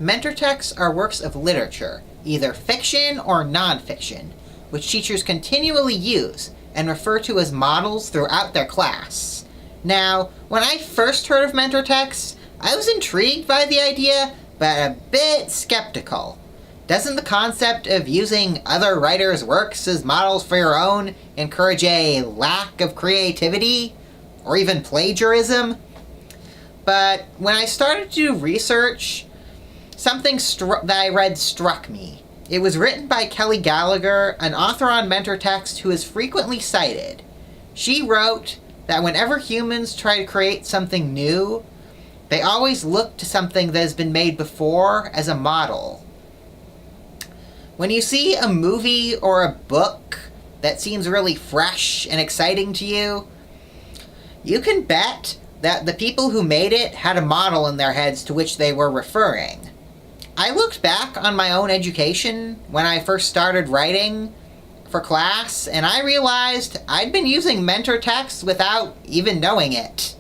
Mentor texts are works of literature, either fiction or nonfiction, which teachers continually use and refer to as models throughout their class. Now, when I first heard of mentor texts, I was intrigued by the idea, but a bit skeptical. Doesn't the concept of using other writers' works as models for your own encourage a lack of creativity? Or even plagiarism? But when I started to do research, something that I read struck me. It was written by Kelly Gallagher, an author on mentor text who is frequently cited. She wrote that whenever humans try to create something new, they always look to something that has been made before as a model. When you see a movie or a book that seems really fresh and exciting to you, you can bet that the people who made it had a model in their heads to which they were referring. I looked back on my own education when I first started writing for class, and I realized I'd been using mentor texts without even knowing it.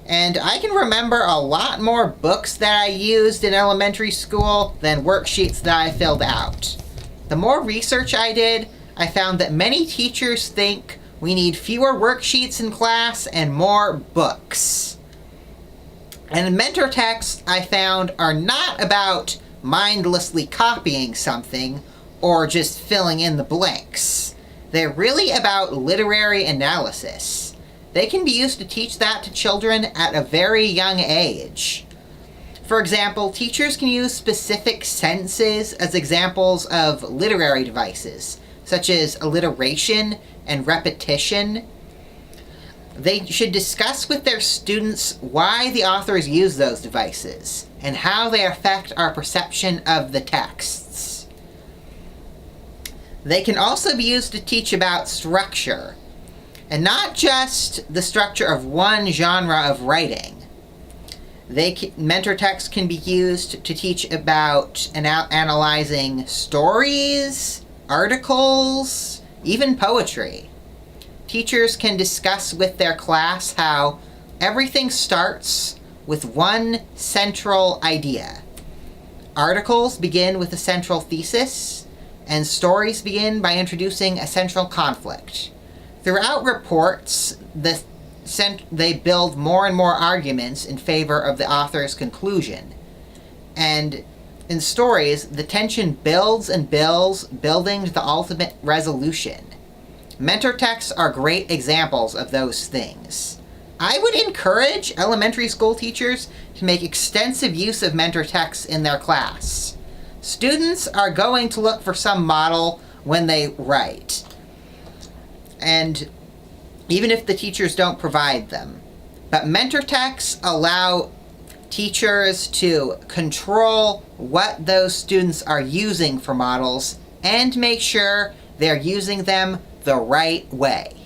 And I can remember a lot more books that I used in elementary school than worksheets that I filled out. The more research I did, I found that many teachers think we need fewer worksheets in class and more books. And mentor texts, I found, are not about mindlessly copying something or just filling in the blanks. They're really about literary analysis. They can be used to teach that to children at a very young age. For example, teachers can use specific sentences as examples of literary devices, such as alliteration and repetition. They should discuss with their students why the authors use those devices and how they affect our perception of the texts. They can also be used to teach about structure, and not just the structure of one genre of writing. Mentor texts can be used to teach about analyzing stories, articles, even poetry. Teachers can discuss with their class how everything starts with one central idea. Articles begin with a central thesis, and stories begin by introducing a central conflict. Throughout reports, they build more and more arguments in favor of the author's conclusion. And in stories, the tension builds and builds, building to the ultimate resolution. Mentor texts are great examples of those things. I would encourage elementary school teachers to make extensive use of mentor texts in their class. Students are going to look for some model when they write, and even if the teachers don't provide them. But mentor texts allow teachers to control what those students are using for models and make sure they're using them the right way.